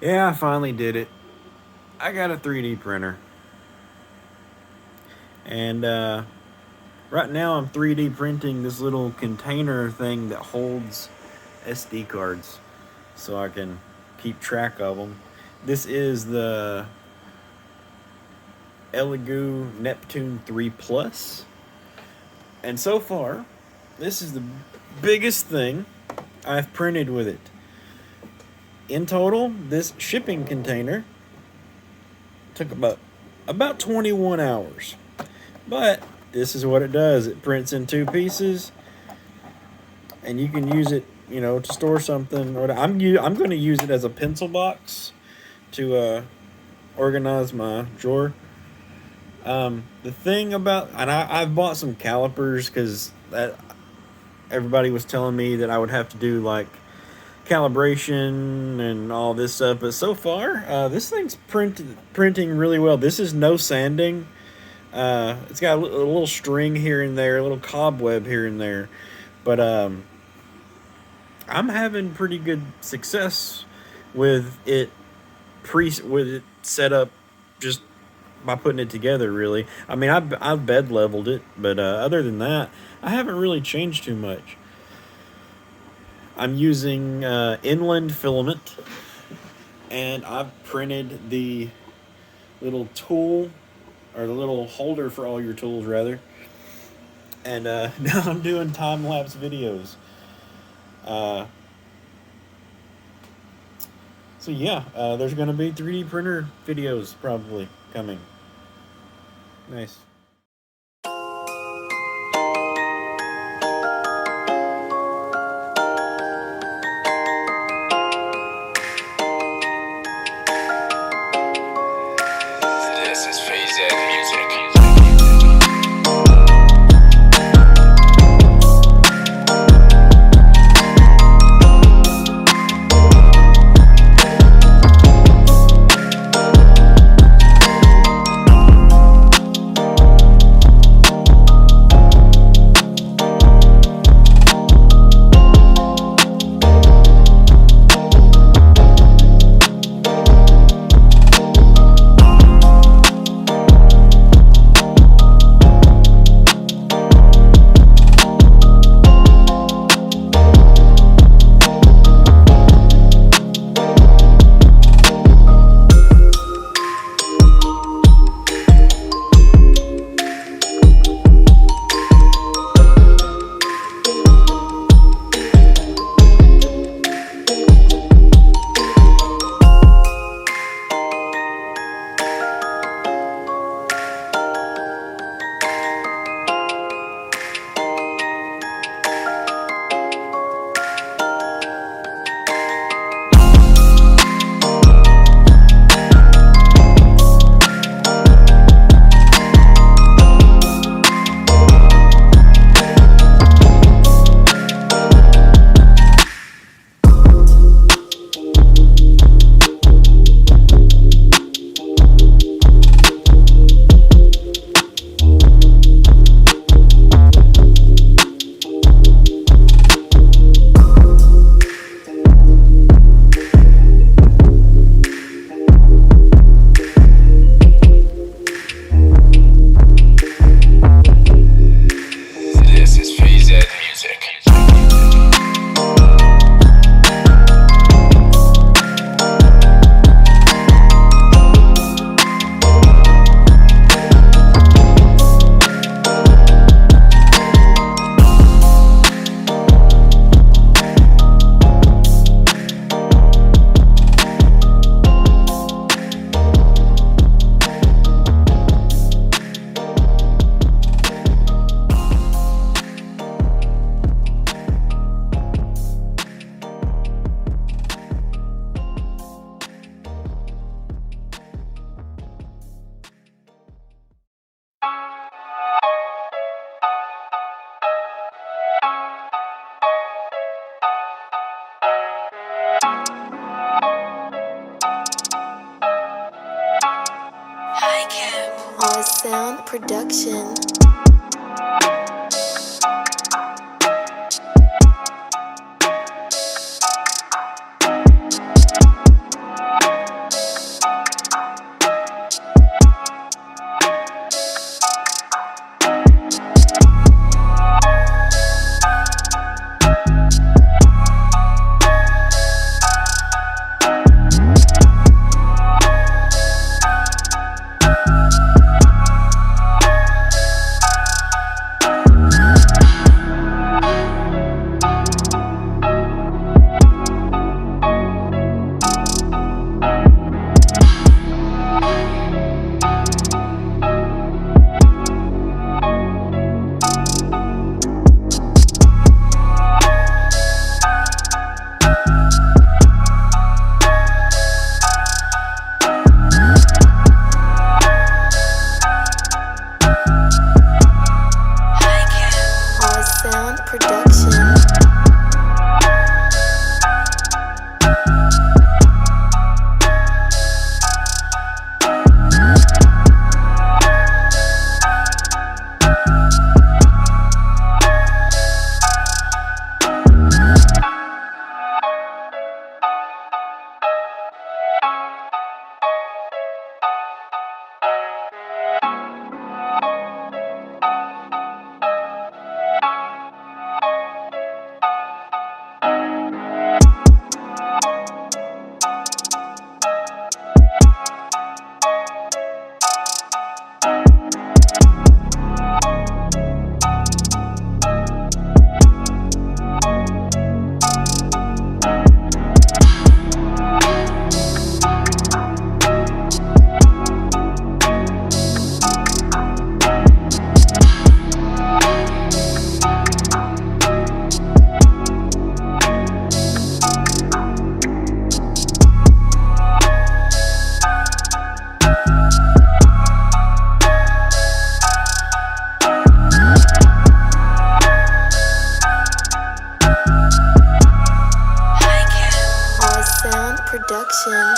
Yeah, I finally did it. I got a 3D printer. And right now I'm 3D printing this little container thing that holds SD cards so I can keep track of them. This is the Elegoo Neptune 3 Plus. And so far, this is the biggest thing I've printed with it. In total, this shipping container took about 21 hours. But this is what it does. It prints in two pieces, and you can use it, to store something. Or I'm going to use it as a pencil box to organize my drawer. The thing about, and I've bought some calipers because that everybody was telling me that I would have to do like calibration and all this stuff. But so far, this thing's printing really well. This is no sanding. It's got a little string here and there, a little cobweb here and there, but I'm having pretty good success with it set up just by putting it together. Really, I mean, I've bed leveled it, but other than that, I haven't really changed too much. I'm using inland filament, and I've printed the little tool, or the little holder for all your tools, rather. And now I'm doing time-lapse videos. So yeah, there's going to be 3D printer videos probably coming. Nice. This is Phase Music. This is Phase Music. On sound production. Production.